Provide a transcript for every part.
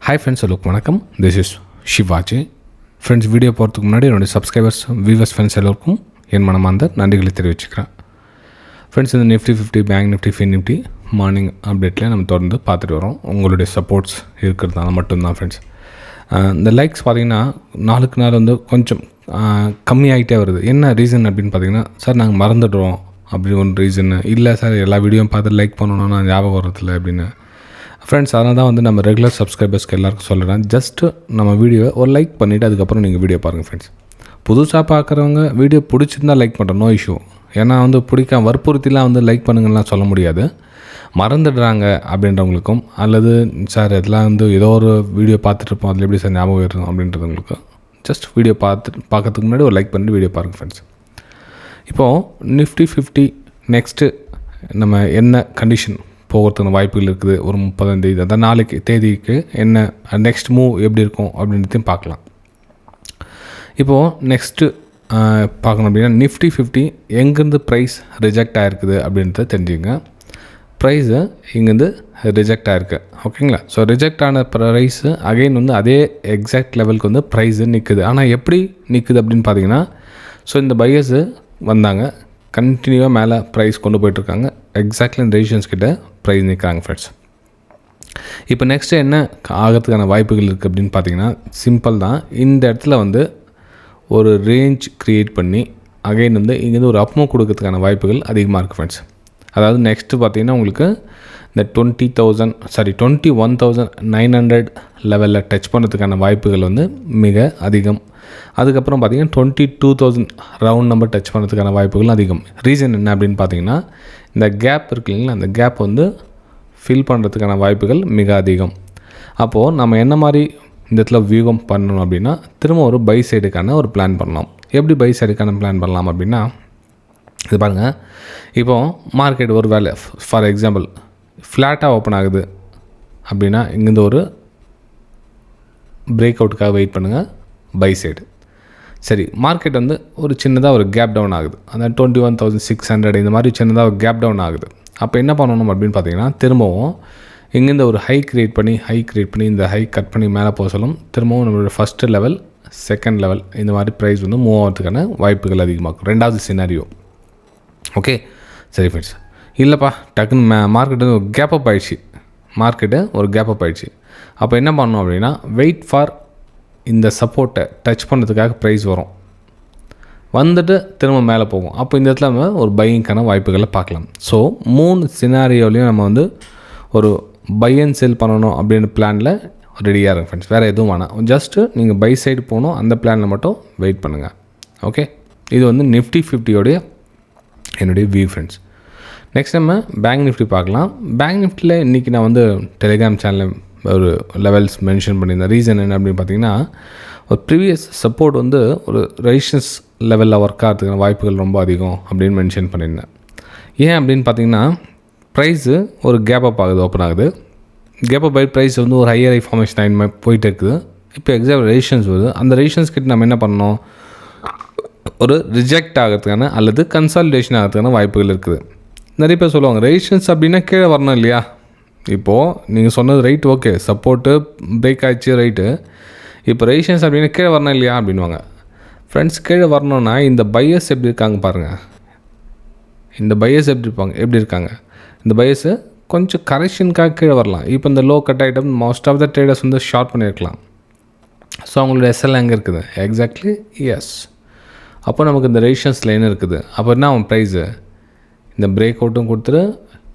Hi friends, எல்லோருக்கும் வணக்கம். This is Shivaji. Friends, video போகிறதுக்கு முன்னாடி என்னுடைய சப்ஸ்கிரைபர்ஸ், வியூவர்ஸ், ஃப்ரெண்ட்ஸ் எல்லோருக்கும் என் மனமார்ந்த நன்றிகளை தெரிவிச்சுக்கிறேன். ஃப்ரெண்ட்ஸ், இந்த Nifty 50, bank Nifty, fin Nifty morning அப்டேட்டில் நம்ம தொடர்ந்து பார்த்துட்டு வரோம். உங்களுடைய சப்போர்ட்ஸ் இருக்கிறதுனால மட்டும்தான் ஃப்ரெண்ட்ஸ். இந்த லைக்ஸ் பார்த்திங்கன்னா நாளுக்கு நாள் வந்து கொஞ்சம் கம்மியாகிட்டே வருது. என்ன ரீசன் அப்படின்னு பார்த்தீங்கன்னா, சார் நாங்கள் மறந்துடுறோம் அப்படி ஒன்று ரீசன்னு இல்லை சார், எல்லா வீடியோவும் பார்த்து லைக் பண்ணணும்னா ஞாபகம் வரதில்லை அப்படின்னு. ஃப்ரெண்ட்ஸ், அதனால் தான் வந்து நம்ம ரெகுலர் சப்ஸ்கிரைபர்ஸ்க்கு எல்லாருக்கும் சொல்கிறேன், ஜஸ்ட்டு நம்ம வீடியோவை ஒரு லைக் பண்ணிவிட்டு அதுக்கப்புறம் நீங்கள் வீடியோ பாருங்கள் ஃப்ரெண்ட்ஸ். புதுசாக பார்க்குறவங்க வீடியோ பிடிச்சிருந்தால் லைக் பண்ணுறோம், நோ இஷ்யூ. ஏன்னா வந்து பிடிக்காம வற்புறுத்திலாம் வந்து லைக் பண்ணுங்கலாம் சொல்ல முடியாது. மறந்துடுறாங்க அப்படின்றவங்களுக்கும், அல்லது சார் இதெல்லாம் வந்து ஏதோ ஒரு வீடியோ பார்த்துட்ருப்போம் அதில் எப்படி சார் ஞாபகம் இருக்கும் அப்படின்றவங்களுக்கும் ஜஸ்ட் வீடியோ பார்க்கறதுக்கு முன்னாடி ஒரு லைக் பண்ணிட்டு வீடியோ பாருங்கள் ஃப்ரெண்ட்ஸ். இப்போது நிஃப்டி 50 நெக்ஸ்ட்டு நம்ம என்ன கண்டிஷன் போகிறதுக்கு வாய்ப்புகள் இருக்குது. ஒரு 30ஆம் தேதி, அதான் நாளைக்கு தேதிக்கு என்ன நெக்ஸ்ட் மூவ் எப்படி இருக்கும் அப்படின்றதையும் பார்க்கலாம். இப்போது நெக்ஸ்ட்டு பார்க்கணும் அப்படின்னா, நிஃப்டி 50 எங்கேருந்து ப்ரைஸ் ரிஜெக்ட் ஆகிருக்குது அப்படின்றத தெரிஞ்சுங்க. ப்ரைஸு இங்கேருந்து ரிஜெக்ட் ஆகிருக்கு, ஓகேங்களா? ஸோ ரிஜெக்ட் ஆன ப்ரைஸு அகைன் வந்து அதே எக்ஸாக்ட் லெவலுக்கு வந்து ப்ரைஸு நிற்குது. ஆனால் எப்படி நிற்குது அப்படின்னு பார்த்தீங்கன்னா, ஸோ இந்த பையர்ஸு வந்தாங்க, கண்டினியூவாக மேலே ப்ரைஸ் கொண்டு போயிட்டுருக்காங்க, எக்ஸாக்ட்லி இந்த ரெசிஸ்டன்ஸ் கிட்ட ப்ரைஸ் நிற்கிறாங்க ஃப்ரெண்ட்ஸ். இப்போ நெக்ஸ்ட்டு என்ன ஆகிறதுக்கான வாய்ப்புகள் இருக்குது அப்படின்னு பார்த்தீங்கன்னா, சிம்பிள் தான். இந்த இடத்துல வந்து ஒரு ரேஞ்ச் க்ரியேட் பண்ணி அகைன் வந்து இங்கேருந்து ஒரு அப்மூவ் கொடுக்கறதுக்கான வாய்ப்புகள் அதிகமாக இருக்குது ஃப்ரெண்ட்ஸ். அதாவது நெக்ஸ்ட்டு பார்த்தீங்கன்னா உங்களுக்கு இந்த 21,900 லெவலில் டச் பண்ணுறதுக்கான வாய்ப்புகள் வந்து மிக அதிகம். அதுக்கப்புறம் பார்த்திங்கன்னா 22,000 ரவுண்ட் நம்பர் டச் பண்ணுறதுக்கான வாய்ப்புகள் அதிகம். ரீசன் என்ன அப்படின்னு பார்த்தீங்கன்னா, இந்த கேப் இருக்கு இல்லைங்களா, அந்த கேப் வந்து ஃபில் பண்ணுறதுக்கான வாய்ப்புகள் மிக அதிகம். அப்போது நம்ம என்ன மாதிரி இந்த இடத்துல வியூகம் பண்ணணும் அப்படின்னா, திரும்ப ஒரு பை சைடுக்கான ஒரு பிளான் பண்ணலாம். எப்படி பை சைடுக்கான பிளான் பண்ணலாம் அப்படின்னா, இது பாருங்கள். இப்போது மார்க்கெட் ஒரு வேலை ஃபார் எக்ஸாம்பிள் ஃப்ளாட்டாக ஓப்பன் ஆகுது அப்படின்னா, இங்கேருந்து ஒரு பிரேக் அவுட்டுக்காக வெயிட் பண்ணுங்கள், பை சைடு. சரி, மார்க்கெட் வந்து ஒரு சின்னதாக ஒரு கேப் டவுன் ஆகுது, அதான் 21,600 இந்த மாதிரி சின்னதாக ஒரு கேப் டவுன் ஆகுது. அப்போ என்ன பண்ணணும் அப்படின்னு பார்த்தீங்கன்னா, திரும்பவும் இங்கேருந்து ஒரு ஹை க்ரியேட் பண்ணி இந்த ஹை கட் பண்ணி மேலே போக சொல்லும். திரும்பவும் நம்மளோட ஃபஸ்ட்டு லெவல், செகண்ட் லெவல் இந்த மாதிரி ப்ரைஸ் வந்து மூவ் ஆகிறதுக்கான வாய்ப்புகள் அதிகமாகும். ரெண்டாவது சினாரியோ. ஓகே, சரி ஃப்ரெண்ட்ஸ். இல்லைப்பா, டக்குன்னு மார்க்கெட்டு ஒரு கேப் அப் ஆகிடுச்சு, அப்போ என்ன பண்ணணும் அப்படின்னா, வெயிட் ஃபார் இந்த சப்போர்ட்டை டச் பண்ணுறதுக்காக ப்ரைஸ் வரும், வந்துட்டு திரும்ப மேலே போகும். அப்போ இந்த இடத்துல நம்ம ஒரு பையிங்கான வாய்ப்புகளை பார்க்கலாம். ஸோ 3 சினாரியோலையும் நம்ம வந்து ஒரு பை அண்ட் செல் பண்ணணும் அப்படின்னு பிளானில் ரெடியாக இருக்கும் ஃப்ரெண்ட்ஸ். வேறு எதுவும் வேணாம், ஜஸ்ட்டு நீங்கள் பை சைடு போகணும், அந்த பிளானில் மட்டும் வெயிட் பண்ணுங்கள். ஓகே, இது வந்து நிஃப்டி 50 என்னுடைய வியூ ஃப்ரெண்ட்ஸ். நெக்ஸ்ட் நம்ம பேங்க் நிஃப்டி பார்க்கலாம். பேங்க் நிஃப்டியில் இன்றைக்கி நான் வந்து டெலிகிராம் சேனலில் ஒரு லெவல்ஸ் மென்ஷன் பண்ணியிருந்தேன். ரீசன் என்ன அப்படின்னு பார்த்தீங்கன்னா, ஒரு ப்ரீவியஸ் சப்போர்ட் வந்து ஒரு ரெசிஸ்டன்ஸ் லெவலில் ஒர்க் ஆகிறதுக்கான வாய்ப்புகள் ரொம்ப அதிகம் அப்படின்னு மென்ஷன் பண்ணியிருந்தேன். ஏன் அப்படின்னு பார்த்தீங்கன்னா, ப்ரைஸு ஒரு கேப் அப் ஆகுது, ஓப்பன் ஆகுது. கேப் அப் ஆகி ப்ரைஸ் வந்து ஒரு ஹையர் ஐ ஃபார்மேஷன் ஆயின் போயிட்டு இருக்குது. இப்போ எக்ஸாக்ட் ரெசிஸ்டன்ஸ் வருது. அந்த ரெசிஸ்டன்ஸ் கிட்ட நம்ம என்ன பண்ணணும், ஒரு ரிஜெக்ட் ஆகிறதுக்கான அல்லது கன்சாலிடேஷன் ஆகிறதுக்கான வாய்ப்புகள் இருக்குது. நிறைய பேர் சொல்லுவாங்க, ரெசிஸ்டன்ஸ் அப்படின்னா கீழே வரணும் இல்லையா? இப்போது நீங்கள் சொன்னது ரைட், ஓகே, சப்போர்ட்டு பிரேக் ஆகிடுச்சு, ரைட்டு. இப்போ ரெசிஸ்டன்ஸ் அப்படின்னா கீழே வரணும் இல்லையா அப்படின்வாங்க. ஃப்ரெண்ட்ஸ், கீழே வரணுன்னா இந்த பையர்ஸ் எப்படி இருக்காங்க பாருங்கள். இந்த பையர்ஸ் எப்படி இருக்காங்க? இந்த பையர்ஸு கொஞ்சம் கரெக்ஷனுக்காக கீழே வரலாம். இப்போ இந்த low cut item most of the traders வந்து ஷார்ட் பண்ணியிருக்கலாம். ஸோ அவங்களோட எஸ்எல் எங்கே இருக்குது? Exactly, yes. அப்போ நமக்கு இந்த ரெசிஸ்டன்ஸ் லைன் இருக்குது. அப்போ என்ன அவன் ப்ரைஸு இந்த பிரேக் அவுட்டும் கொடுத்துட்டு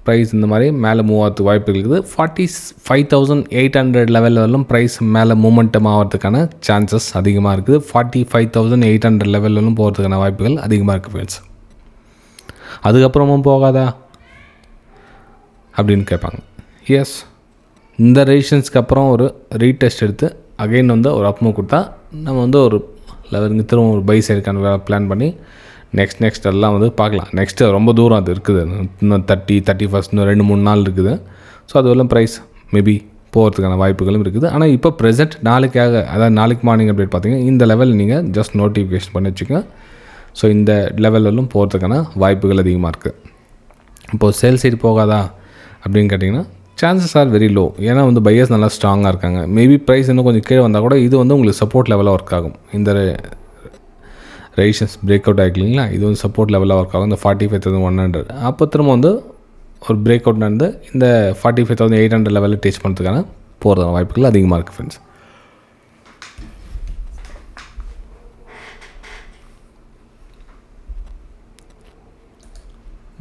ப்ரைஸ் இந்த மாதிரி மேலே மூவ் ஆகிறதுக்கு வாய்ப்பு இருக்குது. 45,800 லெவலிலும் ப்ரைஸ் மேலே மூமெண்டம் ஆகிறதுக்கான சான்சஸ் அதிகமாக இருக்குது. 45,800 லெவலிலும் போகிறதுக்கான வாய்ப்புகள் அதிகமாக இருக்குது ஃப்ரெண்ட்ஸ். அதுக்கப்புறமும் போகாதா அப்படின்னு கேட்பாங்க. எஸ், இந்த ரெசிஸ்டன்ஸ்க்கு அப்புறம் ஒரு ரீடெஸ்ட் எடுத்து அகைன் வந்து ஒரு அப்மூவ் கொடுத்தா நம்ம வந்து ஒரு லெவலுக்கு திரும்ப ஒரு பை சைடுக்கான பிளான் பண்ணி நெக்ஸ்ட் எல்லாம் வந்து பார்க்கலாம். நெக்ஸ்ட்டு ரொம்ப தூரம் அது இருக்குது, இன்னும் 31 இன்னும் 2-3 நாள் இருக்குது. ஸோ அதுவெல்லாம் ப்ரைஸ் மேபி போகிறதுக்கான வாய்ப்புகளும் இருக்குது. ஆனால் இப்போ ப்ரெசென்ட் நாளைக்காக, அதாவது நாளைக்கு மார்னிங் அப்டேட் பார்த்தீங்கன்னா இந்த லெவல் நீங்கள் ஜஸ்ட் நோட்டிஃபிகேஷன் பண்ணி வச்சுக்கோங்க. ஸோ இந்த லெவலிலும் போகிறதுக்கான வாய்ப்புகள் அதிகமாக இருக்குது. இப்போது சேல் சைடு போகாதா அப்படின்னு கேட்டிங்கன்னா, சான்சஸ் ஆர் வெரி லோ. ஏன்னா வந்து பையர்ஸ் நல்லா ஸ்ட்ராங்காக இருக்காங்க. மேபி ப்ரைஸ் இன்னும் கொஞ்சம் கீழே வந்தால் கூட இது வந்து உங்களுக்கு சப்போர்ட் லெவலாக ஒர்க் ஆகும். இந்த ரெசிஸ்டன்ஸ் பிரேக் அவுட் ஆகிருக்கு இல்லைங்களா, இது வந்து சப்போர்ட் லெவலாக ஒர்க் ஆகும். இந்த 45,100 அப்போ திரும்ப வந்து ஒரு பிரேக் அவுட் நடந்து இந்த 45,800 லெவலில் டேஸ்ட் பண்ணுறதுக்கான போகிறதான வாய்ப்புகள் அதிகமாக இருக்குது ஃப்ரெண்ட்ஸ்.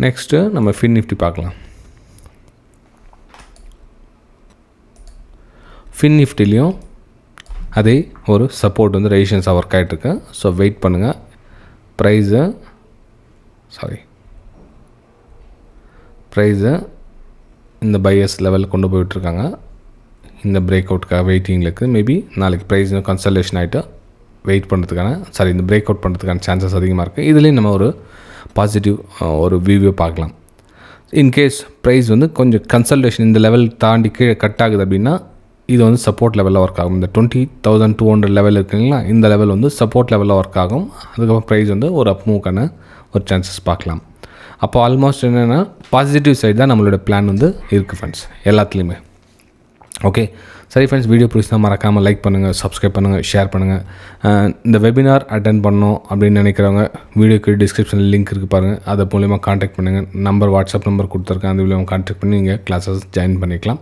நெக்ஸ்ட்டு நம்ம ஃபின் நிஃப்டி பார்க்கலாம். ஃபின் நிஃப்டிலையும் அதே ஒரு சப்போர்ட் வந்து ரெசிஸ்டன்ஸாக ஒர்க் ஆகிட்டுருக்கு. ஸோ வெயிட் பண்ணுங்கள். ப்ரைஸு இந்த பையர்ஸ் லெவலில் கொண்டு போயிட்டுருக்காங்க. இந்த பிரேக் அவுட்டுக்காக வெயிட்டிங்கில் இருக்குது. மேபி நாளைக்கு ப்ரைஸ் கன்சல்டேஷன் ஆகிட்டு வெயிட் பண்ணுறதுக்கான இந்த பிரேக் அவுட் பண்ணுறதுக்கான சான்சஸ் அதிகமாக இருக்குது. இதுலேயும் நம்ம ஒரு பாசிட்டிவ் ஒரு வியூவை பார்க்கலாம். இன்கேஸ் ப்ரைஸ் வந்து கொஞ்சம் கன்சல்டேஷன் இந்த லெவல் தாண்டி கீழே கட் ஆகுது அப்படின்னா இது வந்து சப்போர்ட் லெவலில் ஒர்க் ஆகும். இந்த 20,200 லெவல் இருக்குங்களா, இந்த லெவல் வந்து சப்போர்ட் லெவலில் ஒர்க் ஆகும். அதுக்கப்புறம் ப்ரைஸ் வந்து ஒரு அப் மூவ்க்கான ஒரு சான்சஸ் பார்க்கலாம். அப்போ ஆல்மோஸ்ட் என்னென்னா பாசிட்டிவ் சைடு தான் நம்மளோட பிளான் வந்து இருக்குது ஃப்ரெண்ட்ஸ் எல்லாத்துலேயுமே. ஓகே சரி ஃப்ரெண்ட்ஸ், வீடியோ பிடிச்சா மறக்காமல் லைக் பண்ணுங்கள், சப்ஸ்கிரைப் பண்ணுங்கள், ஷேர் பண்ணுங்கள். இந்த வெபினார் அட்டென்ட் பண்ணோம் அப்படின்னு நினைக்கிறவங்க வீடியோக்கு டிஸ்கிரிப்ஷனில் லிங்க் இருக்குது பாருங்கள். அது மூலிமா காண்டாக்ட் பண்ணுங்கள். வாட்ஸ்அப் நம்பர் கொடுத்துருக்கேன். அது மூலிமா காண்டாக்ட் பண்ணி நீங்கள் கிளாஸஸ் ஜாயின் பண்ணிக்கலாம்.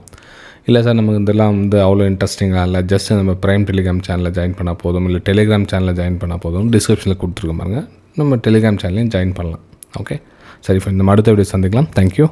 இல்லை சார் நமக்கு இதெல்லாம் வந்து அவ்வளோ இன்ட்ரெஸ்டிங்காக இல்லை, ஜஸ்ட் நம்ம ப்ரைம் டெலிகிராம் சேனலில் ஜாயின் பண்ணால் போதும், இல்லை டெலிகிராம் சேனலில் ஜாயின் பண்ணால் போதும், டிஸ்கிரிப்ஷனில் கொடுத்துருக்க பாருங்கள். நம்ம டெலிகிராம் சேனலையும் ஜாயின் பண்ணலாம். ஓகே சரி ஃப்ரெண்ட், நம்ம அடுத்த வீடியோ சந்திக்கலாம். தேங்க்யூ.